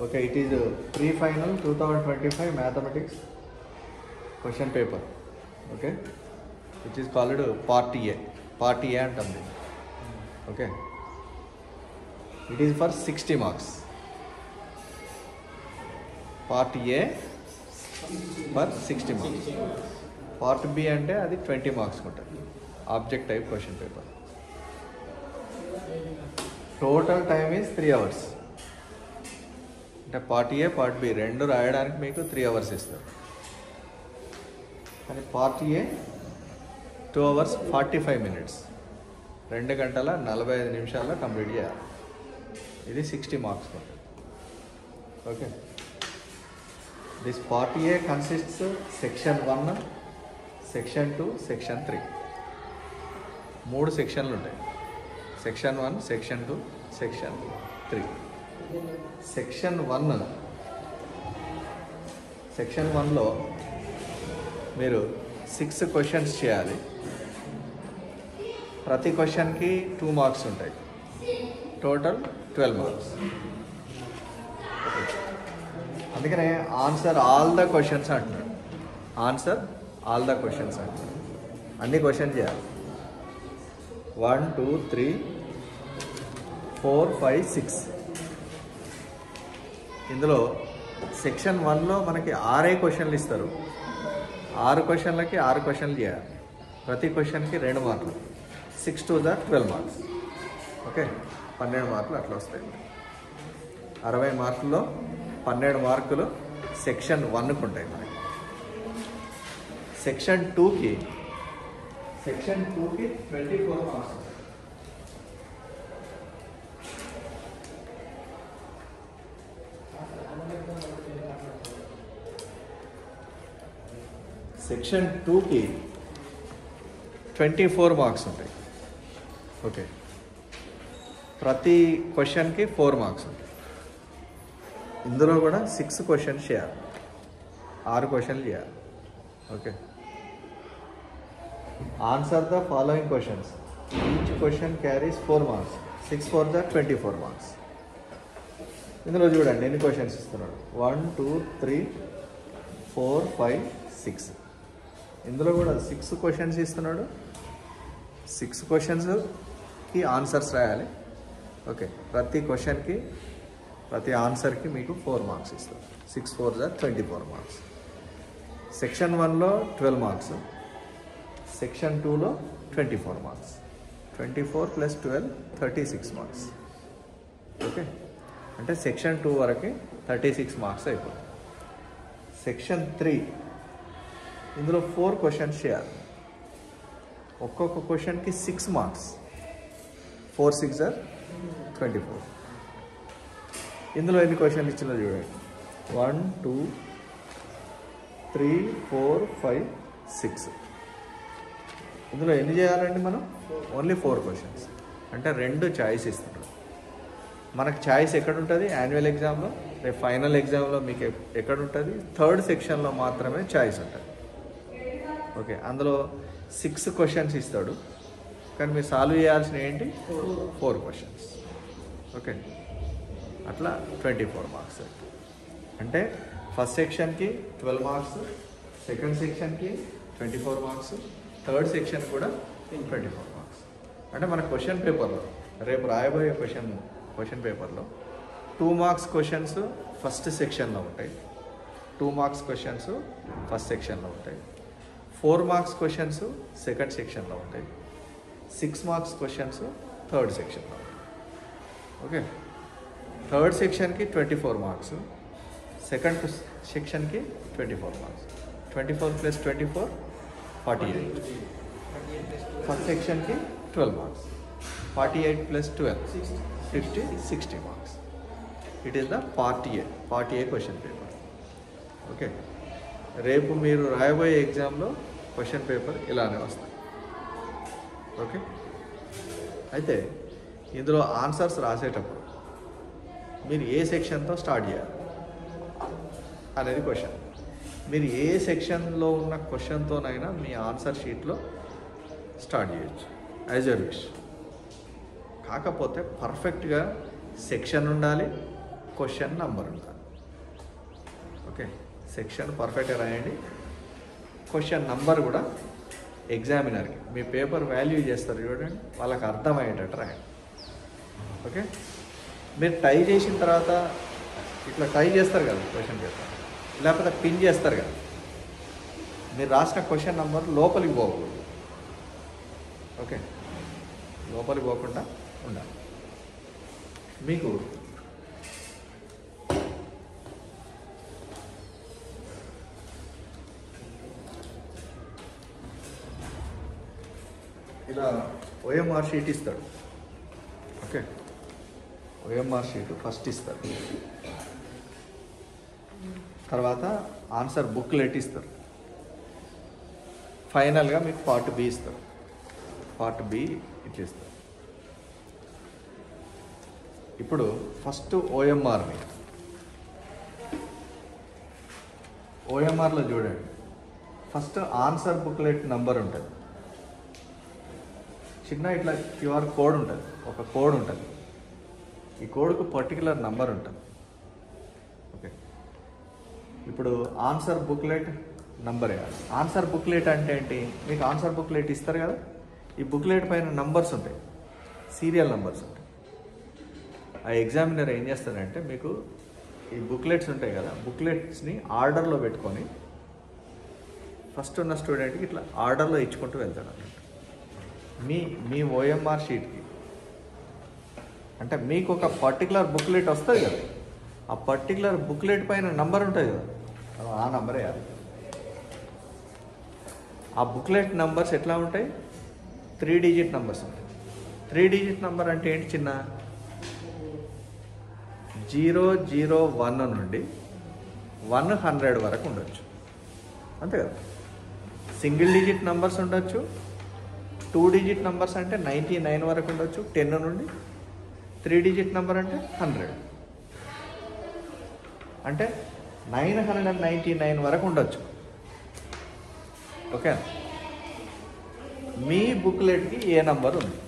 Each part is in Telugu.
Okay, it is pre-final 2025 mathematics question paper. Okay, which is called part A. Part A and something. Okay, it is for 60 marks. Part A for 60 marks. Part B అంటే అది 20 మార్క్స్ ఉంటుంది. Object type question paper. Total time is 3 hours. అంటే పార్ట్ ఏ పార్ట్ బి రెండు రాయడానికి మీకు 3 hours ఇస్తారు. కానీ పార్ట్ ఏ 2 hours 45 minutes, 2 గంటల 45 నిమిషాల్లో కంప్లీట్ చేయాలి. ఇది 60 మార్క్స్ ఉంటుంది. Okay, this part A consists section 1, section 2, section 3. 3 సెక్షన్లు ఉంటాయి. Section 1, section 2, section 3. సెక్షన్ 1లో మీరు 6 క్వశ్చన్స్ చేయాలి. ప్రతి క్వశ్చన్కి 2 మార్క్స్ ఉంటాయి. Total 12 marks. అందుకనే ఆన్సర్ ఆల్ ద క్వశ్చన్స్ అంటున్నాడు. ఆన్సర్ ఆల్ ద క్వశ్చన్స్ అంటున్నాడు. అన్ని క్వశ్చన్ చేయాలి. 1, 2, 3, 4, 5, 6. ఇందులో సెక్షన్ 1లో మనకి 6 క్వశ్చన్లు ఇస్తారు. 6 క్వశ్చన్లకి 6 క్వశ్చన్లు చేయాలి. ప్రతి క్వశ్చన్కి 2 మార్కులు. 6 to the 12 మార్క్స్. ఓకే, 12 మార్కులు అట్లా వస్తాయి. 60 మార్కుల్లో 12 మార్కులు సెక్షన్ 1కు ఉంటాయి మనకి. సెక్షన్ 2కి 24 మార్క్స్. సెక్షన్ 2కి 24 మార్క్స్ ఉంటాయి. ఓకే, ప్రతి క్వశ్చన్కి 4 మార్క్స్ ఉంటాయి. ఇందులో కూడా 6 క్వశ్చన్స్ చేయాలి. 6 క్వశ్చన్లు చేయాలి. Okay, answer the following questions. Each question carries 4 marks. 6 for the 24 marks. ఇందులో చూడండి ఎన్ని క్వశ్చన్స్ ఇస్తున్నాడు. 1, 2, 3, 4, 5, 6. ఇందులో కూడా 6 క్వశ్చన్స్ ఇస్తున్నాడు. 6 క్వశ్చన్స్కి ఆన్సర్స్ రాయాలి. ఓకే, ప్రతి క్వశ్చన్కి ప్రతి ఆన్సర్కి మీకు 4 మార్క్స్ ఇస్తారు. 6 for the 24 మార్క్స్. సెక్షన్ 1లో 12 మార్క్స్. సెక్షన్ 2లో 24 మార్క్స్. 24 + 12 36 మార్క్స్. ఓకే, అంటే సెక్షన్ 2 వరకు 36 మార్క్స్ అయిపోతుంది. సెక్షన్ 3 ఇందులో 4 క్వశ్చన్స్ చేయాలి. ఒక్కొక్క క్వశ్చన్కి 6 మార్క్స్. 4, 6 are 24. ఇందులో ఎన్ని క్వశ్చన్లు ఇచ్చిందో చూడండి. 1, 2, 3, 4, 5, 6. ఇందులో ఎన్ని చేయాలండి మనం? Only 4 questions. అంటే 2 చాయిస్ ఇస్తున్నాడు. మనకు చాయిస్ ఎక్కడ ఉంటుంది? యాన్యువల్ ఎగ్జామ్లో. రేపు ఫైనల్ ఎగ్జామ్లో మీకు ఎక్కడ ఉంటుంది? 3rd సెక్షన్లో మాత్రమే చాయిస్ ఉంటుంది. ఓకే, అందులో 6 క్వశ్చన్స్ ఇస్తాడు. కానీ మీరు సాల్వ్ చేయాల్సిన ఏంటి? 4 క్వశ్చన్స్. ఓకే, అట్లా 24 మార్క్స్. అంటే ఫస్ట్ సెక్షన్కి 12 మార్క్స్, సెకండ్ సెక్షన్కి 24 మార్క్స్, థర్డ్ సెక్షన్ కూడా 24 మార్క్స్. అంటే మన క్వశ్చన్ పేపర్లో రేపు రాయబోయే క్వశ్చన్ పేపర్లో 2 మార్క్స్ క్వశ్చన్స్ ఫస్ట్ సెక్షన్లో ఉంటాయి. 2 మార్క్స్ క్వశ్చన్స్ ఫస్ట్ సెక్షన్లో ఉంటాయి. 4 మార్క్స్ క్వశ్చన్స్ సెకండ్ సెక్షన్లో ఉంటాయి. 6 మార్క్స్ క్వశ్చన్స్ థర్డ్ సెక్షన్లో ఉంటాయి. ఓకే, థర్డ్ సెక్షన్కి 24 మార్క్స్, సెకండ్ సెక్షన్కి 24 మార్క్స్. 24 + 24 48. ఫస్ట్ సెక్షన్కి 12 marks. 48 + 12 50, 60 marks. It is the part A question paper. Okay, రేపు మీరు రాయబోయే ఎగ్జామ్లో క్వశ్చన్ పేపర్ ఇలానే వస్తాయి. ఓకే, అయితే ఇందులో ఆన్సర్స్ రాసేటప్పుడు మీరు ఏ సెక్షన్తో స్టార్ట్ చేయాలి అనేది క్వశ్చన్. మీరు ఏ సెక్షన్లో ఉన్న క్వశ్చన్తోనైనా మీ ఆన్సర్ షీట్లో స్టార్ట్ చేయొచ్చు యాజ్ యూర్ విష్. కాకపోతే పర్ఫెక్ట్గా సెక్షన్ ఉండాలి, క్వశ్చన్ నంబర్ ఉండాలి. ఓకే, సెక్షన్ పర్ఫెక్ట్గా రాయండి. క్వశ్చన్ నంబర్ కూడా ఎగ్జామినర్కి మీ పేపర్ వాల్యూ చేస్తారు చూడండి, వాళ్ళకి అర్థమయ్యేటట్టు రాయండి. ఓకే, మీరు టై చేసిన తర్వాత ఇట్లా టై చేస్తారు కదా క్వశ్చన్ పేపర్, లేకపోతే పిన్ చేస్తారు కదా, మీరు రాసిన క్వశ్చన్ నంబర్ లోపలికి పోకూడదు. ఓకే, లోపలికి పోకుండా ఉండాలి. మీకు ఇలా ఓఎంఆర్ షీట్ ఇస్తాడు. ఓకే, ఓఎంఆర్ షీట్ ఫస్ట్ ఇస్తారు, తర్వాత ఆన్సర్ బుక్లెట్ ఇస్తారు, ఫైనల్గా మీకు పార్ట్ బి ఇస్తారు. పార్ట్ బి ఇట్లా ఇస్తారు. ఇప్పుడు ఫస్ట్ ఓఎంఆర్లో చూడండి, ఫస్ట్ ఆన్సర్ బుక్లెట్ నంబర్ ఉంటుంది. చిన్న ఇట్లా క్యూఆర్ కోడ్ ఉంటుంది, ఒక కోడ్ ఉంటుంది. ఈ కోడ్కు పర్టికులర్ నంబర్ ఉంటుంది. ఓకే, ఇప్పుడు ఆన్సర్ బుక్లెట్ నంబర్ వేయాలి. ఆన్సర్ బుక్లెట్ అంటే ఏంటి? మీకు ఆన్సర్ బుక్లెట్ ఇస్తారు కదా, ఈ బుక్లెట్ పైన నంబర్స్ ఉంటాయి, సీరియల్ నంబర్స్ ఉంటాయి. ఆ ఎగ్జామినర్ ఏం చేస్తాడంటే మీకు ఈ బుక్లెట్స్ ఉంటాయి కదా, బుక్లెట్స్ని ఆర్డర్లో పెట్టుకొని ఫస్ట్ ఉన్న స్టూడెంట్కి ఇట్లా ఆర్డర్లో ఇచ్చుకుంటూ వెళ్తాడు అన్నమాట. మీ ఓఎంఆర్ షీట్కి అంటే మీకు ఒక పర్టికులర్ బుక్లెట్ వస్తుంది కదా, ఆ పర్టికులర్ బుక్లెట్ పైన నంబర్ ఉంటుంది కదా, ఆ నంబరే అది. ఆ బుక్లెట్ నంబర్స్ ఎట్లా ఉంటాయి? 3 డిజిట్ నంబర్స్ ఉంటాయి. 3 డిజిట్ నంబర్ అంటే ఏంటి? చిన్న 001 నుండి 100 వరకు ఉండొచ్చు, అంతే కదా. సింగిల్ డిజిట్ నంబర్స్ ఉండొచ్చు. 2 డిజిట్ నంబర్స్ అంటే 99 వరకు ఉండొచ్చు, 10 నుండి. 3 డిజిట్ నంబర్ అంటే 100, అంటే 999 వరకు ఉండొచ్చు. ఓకే, మీ బుక్లెట్కి ఏ నంబర్ ఉంది,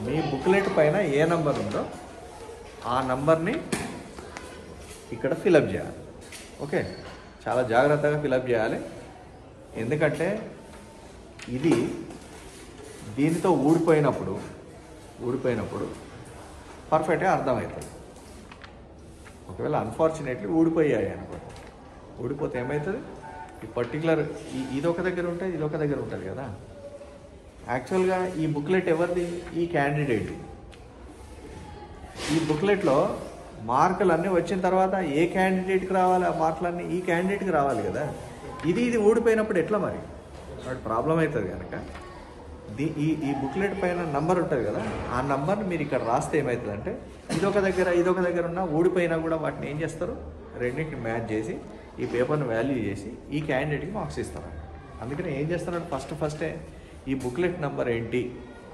మీ బుక్లెట్ పైన ఏ నంబర్ ఉందో ఆ నంబర్ని ఇక్కడ ఫిలప్ చేయాలి. ఓకే, చాలా జాగ్రత్తగా ఫిలప్ చేయాలి. ఎందుకంటే ఇది దీనితో ఊడిపోయినప్పుడు పర్ఫెక్ట్గా అర్థమవుతుంది. ఒకవేళ అన్ఫార్చునేట్లీ ఊడిపోయాయి అనుకోండి, ఊడిపోతే ఏమవుతుంది? ఈ పర్టికులర్ ఇదొక దగ్గర ఉంటుంది, ఇదొక దగ్గర ఉంటుంది కదా. యాక్చువల్గా ఈ బుక్లెట్ ఎవరిది? ఈ క్యాండిడేట్ది. ఈ బుక్లెట్లో మార్కులు అన్నీ వచ్చిన తర్వాత ఏ క్యాండిడేట్కి రావాలి? ఆ మార్కులన్నీ ఈ క్యాండిడేట్కి రావాలి కదా. ఇది ఊడిపోయినప్పుడు ఎట్లా మరి? వాటి ప్రాబ్లం అవుతుంది కనుక ఈ బుక్లెట్ పైన నంబర్ ఉంటుంది కదా, ఆ నంబర్ని మీరు ఇక్కడ రాస్తే ఏమవుతుందంటే ఇదొక దగ్గర ఉన్నా ఊడిపోయినా కూడా వాటిని ఏం చేస్తారు? రెండింటిని మ్యాచ్ చేసి ఈ పేపర్ని వాల్యూ చేసి ఈ క్యాండిడేట్కి మార్క్స్ ఇస్తారు. అందుకని ఏం చేస్తారంటే ఫస్టే ఈ బుక్లెట్ నెంబర్ ఏంటి,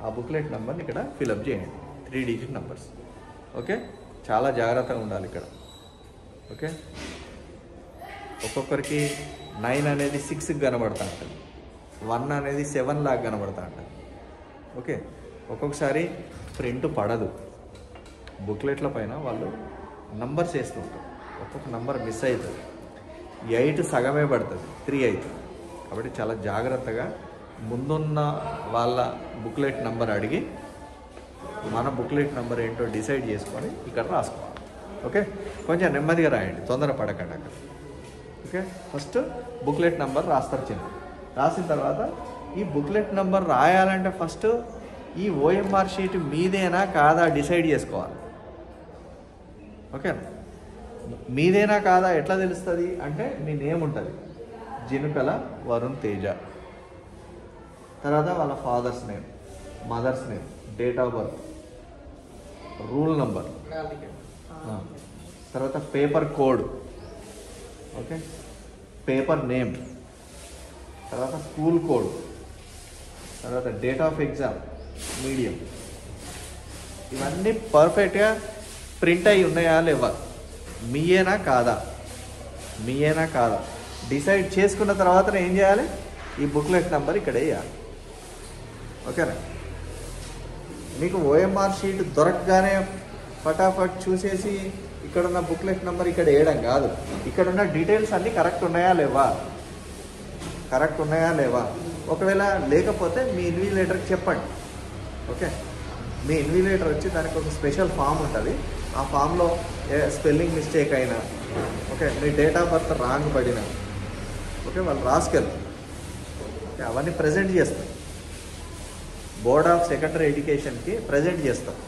ఆ బుక్లెట్ నెంబర్ని ఇక్కడ ఫిలప్ చేయండి. 3 డిజిట్ నెంబర్స్. ఓకే, చాలా జాగ్రత్తగా ఉండాలి ఇక్కడ. ఓకే, ఒక్కొక్కరికి 9 అనేది 6కి కనబడతా ఉంటుంది, 1 అనేది 7 లాగా కనబడతా ఉంటుంది. ఓకే, ఒక్కొక్కసారి ప్రింట్ పడదు, బుక్లెట్ల పైన వాళ్ళు నంబర్స్ వేస్తుంటారు, ఒక్కొక్క నంబర్ మిస్ అవుతుంది. 8 సగమే పడుతుంది, 3 అవుతుంది. కాబట్టి చాలా జాగ్రత్తగా ముందున్న వాళ్ళ బుక్లెట్ నెంబర్ అడిగి మన బుక్లెట్ నెంబర్ ఏంటో డిసైడ్ చేసుకొని ఇక్కడ రాసుకోవాలి. ఓకే, కొంచెం నెమ్మదిగా రాయండి, తొందర పడకండి అక్కడ. ఓకే, ఫస్ట్ బుక్లెట్ నెంబర్ రాస్తారు చిన్న. రాసిన తర్వాత ఈ బుక్లెట్ నెంబర్ రాయాలంటే ఫస్ట్ ఈ ఓఎంఆర్ షీట్ మీదేనా కాదా డిసైడ్ చేసుకోవాలి. ఓకే, మీదేనా కాదా ఎట్లా తెలుస్తుంది అంటే మీ నేమ్ ఉంటుంది, జినుకల వరుణ్ తేజ, తర్వాత వాళ్ళ father's name, mother's name, date of birth, roll number, తర్వాత paper code, okay, paper name, తర్వాత స్కూల్ కోడ్, తర్వాత డేట్ ఆఫ్ ఎగ్జామ్, మీడియం. ఇవన్నీ పర్ఫెక్ట్గా ప్రింట్ అయి ఉన్నాయా లేవా, మీయేనా కాదా డిసైడ్ చేసుకున్న తర్వాత ఏం చేయాలి? ఈ బుక్లెట్ నెంబర్ ఇక్కడ వేయాలి. ఓకేనా? మీకు ఓఎంఆర్ షీట్ దొరకగానే ఫటాఫట్ చూసేసి ఇక్కడున్న బుక్లెట్ నెంబర్ ఇక్కడ వేయడం కాదు. ఇక్కడున్న డీటెయిల్స్ అన్నీ కరెక్ట్ ఉన్నాయా లేవా, ఒకవేళ లేకపోతే మీ ఇన్విజిలేటర్కి చెప్పండి. ఓకే, మీ ఇన్విజిలేటర్ వచ్చి దానికి ఒక స్పెషల్ ఫామ్ ఉంటుంది. ఆ ఫామ్లో స్పెల్లింగ్ మిస్టేక్ అయినా, okay, me date of birth wrong పడినా, ఓకే, వాళ్ళు రాసుకెళ్తారు. ఓకే, అవన్నీ ప్రజెంట్ చేస్తారు. బోర్డ్ ఆఫ్ సెకండరీ ఎడ్యుకేషన్కి ప్రజెంట్ చేస్తారు.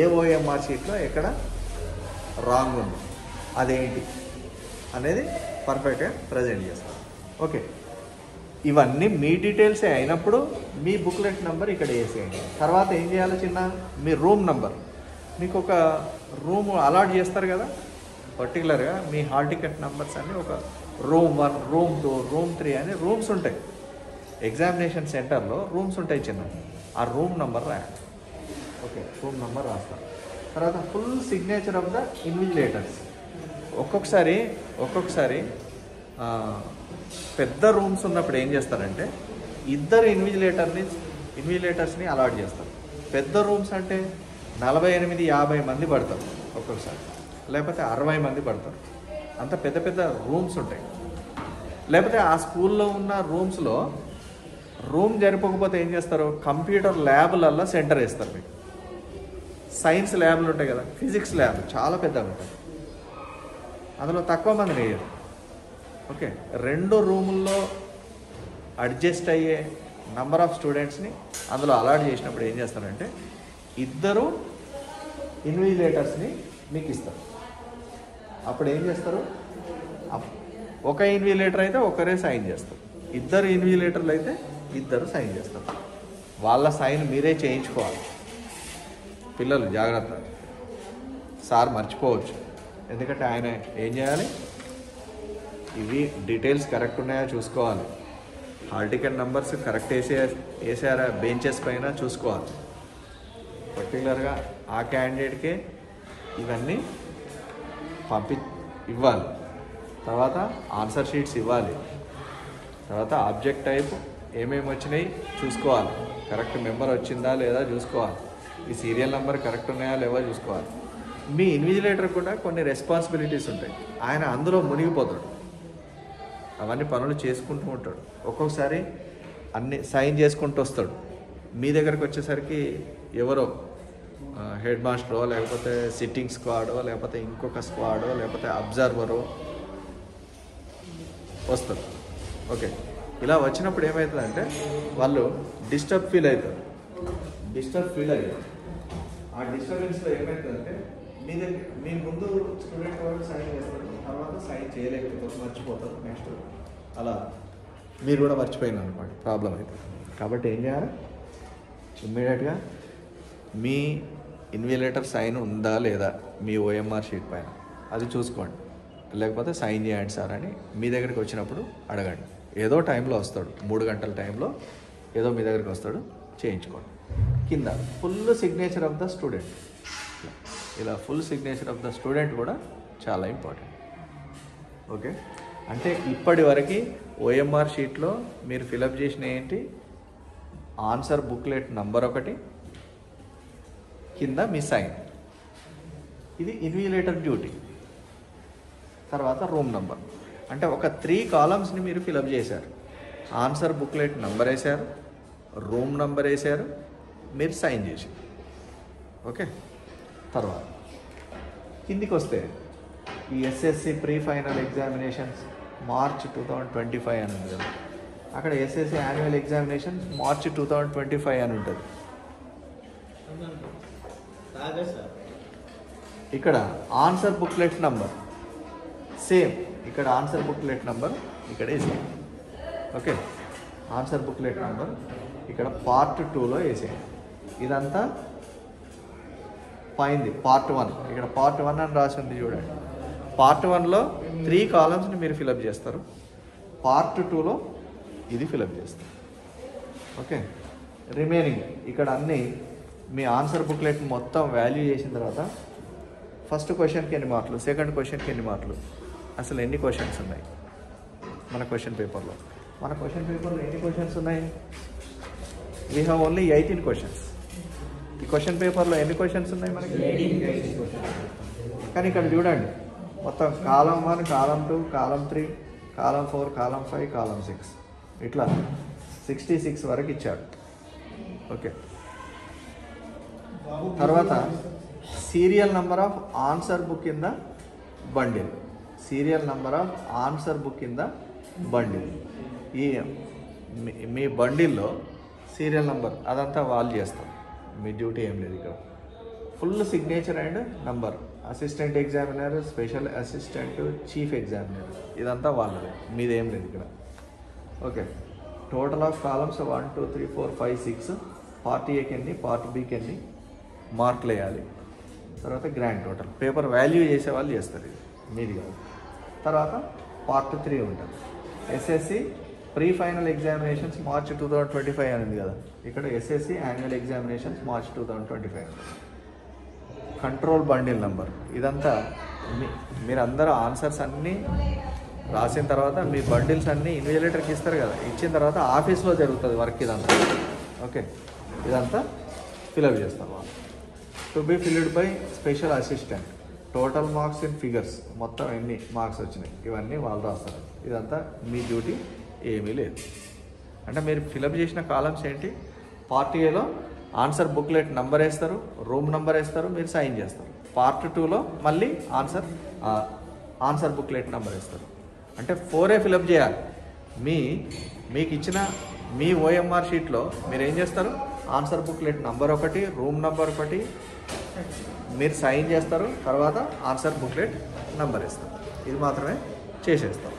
ఏ ఓఎంఆర్ షీట్లో ఎక్కడ రాంగ్ ఉంది, అదేంటి అనేది పర్ఫెక్ట్గా ప్రజెంట్ చేస్తారు. ఓకే, ఇవన్నీ మీ డీటెయిల్సే అయినప్పుడు మీ బుక్లెట్ నెంబర్ ఇక్కడ వేసేయండి. తర్వాత ఏం చేయాలో చిన్న, మీ రూమ్ నెంబర్, మీకు ఒక రూమ్ అలాట్ చేస్తారు కదా, పర్టికులర్గా మీ హాల్ టికెట్ నెంబర్స్ అన్నీ ఒక రూమ్ 1, రూమ్ 2, రూమ్ 3 అని రూమ్స్ ఉంటాయి. ఎగ్జామినేషన్ సెంటర్లో రూమ్స్ ఉంటాయి చిన్న, ఆ రూమ్ నెంబర్ రాయండి. ఓకే, రూమ్ నెంబర్ రాస్తారు. తర్వాత full signature of the invigilators. ఒక్కొక్కసారి పెద్ద రూమ్స్ ఉన్నప్పుడు ఏం చేస్తారంటే ఇద్దరు ఇన్విజిలేటర్స్ని అలాట్ చేస్తారు. పెద్ద రూమ్స్ అంటే 48-50 మంది పడతారు ఒక్కొక్కసారి, లేకపోతే 60 మంది పడతారు. అంత పెద్ద పెద్ద రూమ్స్ ఉంటాయి. లేకపోతే ఆ స్కూల్లో ఉన్న రూమ్స్లో రూమ్ జరిపోకపోతే ఏం చేస్తారు, కంప్యూటర్ ల్యాబ్లల్లో సెంటర్ వేస్తారు. మీకు సైన్స్ ల్యాబ్లు ఉంటాయి కదా, ఫిజిక్స్ ల్యాబ్ చాలా పెద్దగా ఉంటాయి, అందులో తక్కువ మంది వేయరు. ఓకే, 2 రూముల్లో అడ్జస్ట్ అయ్యే నంబర్ ఆఫ్ స్టూడెంట్స్ని అందులో అలాట్ చేసినప్పుడు ఏం చేస్తారంటే ఇద్దరు ఇన్విజిలేటర్స్ని మీకు ఇస్తారు. అప్పుడు ఏం చేస్తారు, ఒక ఇన్విజిలేటర్ అయితే ఒకరే సైన్ చేస్తారు, ఇద్దరు ఇన్విజిలేటర్లు అయితే ఇద్దరు సైన్ చేస్తారు. వాళ్ళ సైన్ మీరే చేయించుకోవాలి. పిల్లలు జాగ్రత్త, సార్ మర్చిపోవచ్చు. ఎందుకంటే ఆయన ఏం చేయాలి, ఇవి డీటెయిల్స్ కరెక్ట్ ఉన్నాయా చూసుకోవాలి, హాల్ టికెట్ నెంబర్స్ కరెక్ట్ వేసారా బెంచెస్ పైన చూసుకోవాలి. పర్టికులర్గా ఆ క్యాండిడేట్కే ఇవన్నీ ఇవ్వాలి. తర్వాత ఆన్సర్ షీట్స్ ఇవ్వాలి. తర్వాత ఆబ్జెక్ట్ టైప్ ఏమేమి వచ్చినాయి చూసుకోవాలి, కరెక్ట్ మెంబర్ వచ్చిందా లేదా చూసుకోవాలి, ఈ సీరియల్ నెంబర్ కరెక్ట్ ఉన్నాయా లేవా చూసుకోవాలి. మీ ఇన్విజిలేటర్ కూడా కొన్ని రెస్పాన్సిబిలిటీస్ ఉంటాయి. ఆయన అందులో మునిగిపోతాడు, అవన్నీ పనులు చేసుకుంటూ ఉంటాడు. ఒక్కొక్కసారి అన్ని సైన్ చేసుకుంటూ వస్తాడు. మీ దగ్గరకు వచ్చేసరికి ఎవరో హెడ్ మాస్టరో, లేకపోతే సిట్టింగ్ స్క్వాడో, లేకపోతే ఇంకొక స్క్వాడో, లేకపోతే అబ్జర్వరో వస్తారు. ఓకే, ఇలా వచ్చినప్పుడు ఏమవుతుందంటే వాళ్ళు డిస్టర్బ్ ఫీల్ అవుతారు. ఆ డిస్టర్బెన్స్లో ఏమవుతుందంటే మీ ముందు స్టూడెంట్ వాళ్ళు సైన్ చేస్తారు, తర్వాత సైన్ చేయలేకపోతారు, మర్చిపోతారు. నెక్స్ట్ అలా మీరు కూడా మర్చిపోయిన అనమాట, ప్రాబ్లం అవుతుంది. కాబట్టి ఏం చేయాలి, ఇమ్మీడియట్గా మీ ఇన్విజిలేటర్ సైన్ ఉందా లేదా మీ ఓఎంఆర్ షీట్ పైన అది చూసుకోండి. లేకపోతే సైన్ చేయండి సార్ అని మీ దగ్గరికి వచ్చినప్పుడు అడగండి. ఏదో టైంలో వస్తాడు, 3 గంటల టైంలో ఏదో మీ దగ్గరికి వస్తాడు, చేయించుకోండి. కింద full signature of the student, ఇలా full signature of the student కూడా చాలా ఇంపార్టెంట్. ఓకే, అంటే ఇప్పటి వరకు ఓఎంఆర్ షీట్లో మీరు ఫిలప్ చేసిన ఏంటి, ఆన్సర్ బుక్లెట్ నంబర్ 1, కింద మీ సైన్, ఇది ఇన్విజిలేటర్ డ్యూటీ. తర్వాత రూమ్ నెంబర్, అంటే ఒక 3 కాలమ్స్ని మీరు ఫిలప్ చేశారు. ఆన్సర్ బుక్లెట్ నంబర్ వేశారు, రూమ్ నెంబర్ వేశారు, మీరు సైన్ చేశారు. ఓకే, తర్వాత కిందికి వస్తే ఈ SSC pre final examinations March 2025 అని ఉంది కదా, అక్కడ ఎస్ఎస్సి యాన్యువల్ ఎగ్జామినేషన్ మార్చ్ 2025 అని ఉంటుంది. ఇక్కడ ఆన్సర్ బుక్లెట్ నంబర్ సేమ్, ఇక్కడ ఆన్సర్ బుక్లెట్ నంబర్ ఇక్కడ వేసేయండి. ఓకే, ఆన్సర్ బుక్లెట్ నంబర్ ఇక్కడ పార్ట్ 2లో వేసేయండి. ఇదంతా పైంది పార్ట్ 1, ఇక్కడ పార్ట్ 1 అని రాసి ఉంది చూడండి. పార్ట్ 1లో 3 కాలమ్స్ని మీరు ఫిలప్ చేస్తారు, పార్ట్ 2లో ఇది ఫిలప్ చేస్తారు. ఓకే, రిమైనింగ్ ఇక్కడ అన్నీ మీ ఆన్సర్ బుక్లెట్ మొత్తం వాల్యూ చేసిన తర్వాత ఫస్ట్ క్వశ్చన్కి ఎన్ని మార్కులు, సెకండ్ క్వశ్చన్కి ఎన్ని మార్కులు, అసలు ఎన్ని క్వశ్చన్స్ ఉన్నాయి మన క్వశ్చన్ పేపర్లో. మన క్వశ్చన్ పేపర్లో ఎన్ని క్వశ్చన్స్ ఉన్నాయి, వీ హ్యావ్ ఓన్లీ 18 క్వశ్చన్స్. ఈ క్వశ్చన్ పేపర్లో ఎన్ని క్వశ్చన్స్ ఉన్నాయి మనకి? కానీ ఇక్కడ చూడండి మొత్తం కాలం 1, కాలం 2, కాలం 3, కాలం 4, కాలం 5, కాలం 6 ఇట్లా 66 వరకు ఇచ్చాడు. ఓకే, తర్వాత serial number of answer book in the bundle. Serial number of answer book in the bundle. ఈ మీ బండిల్లో సీరియల్ నెంబర్ అదంతా వాళ్ళు చేస్తారు, మీ డ్యూటీ ఏం లేదు. ఇక్కడ full signature and number, assistant examiner, special assistant, chief examiner, ఇదంతా వాళ్ళది, మీదేం లేదు ఇక్కడ. Okay, total of columns 1, 2, 3, 4, 5, 6. Part ఏకి ఎన్ని, పార్ట్ బికి ఎన్ని మార్కులు వేయాలి. తర్వాత గ్రాండ్ టోటల్ పేపర్ వాల్యూ చేసే వాళ్ళు చేస్తారు, ఇది మీది కాదు. తర్వాత పార్ట్ 3 ఉంటుంది. SSC pre final examinations March 2025 అనేది కదా, ఇక్కడ SSC annual examinations March 2025. Control bundle number, ఇదంతా మీరందరూ ఆన్సర్స్ అన్నీ రాసిన తర్వాత మీ బండిల్స్ అన్నీ ఇన్విజిలేటర్కి ఇస్తారు కదా, ఇచ్చిన తర్వాత ఆఫీస్లో జరుగుతుంది వర్క్ ఇదంతా. ఓకే, ఇదంతా ఫిలప్ చేస్తారు వాళ్ళు. To be filled by special assistant. Total marks in figures, మొత్తం ఎన్ని మార్క్స్ వచ్చినాయి ఇవన్నీ వాళ్ళు రాస్తారు. ఇదంతా మీ డ్యూటీ ఏమీ లేదు. అంటే మీరు ఫిలప్ చేసిన కాలమ్స్ ఏంటి, పార్ట్ ఏలో ఆన్సర్ బుక్లెట్ నెంబర్ వేస్తారు, రూమ్ నెంబర్ వేస్తారు, మీరు సైన్ చేస్తారు. పార్ట్ 2లో మళ్ళీ ఆన్సర్ బుక్లెట్ నెంబర్ వేస్తారు. అంటే 4 ఫిలప్ చేయాలి. మీకు ఇచ్చిన మీ ఓఎంఆర్ షీట్లో మీరు ఏం చేస్తారు, ఆన్సర్ బుక్లెట్ నెంబర్ ఒకటి, రూమ్ నెంబర్ ఒకటి మీరు సైన్ చేస్తారు, తర్వాత ఆన్సర్ బుక్లెట్ నెంబర్ ఇస్తారు. ఇది మాత్రమే చేసేస్తారు.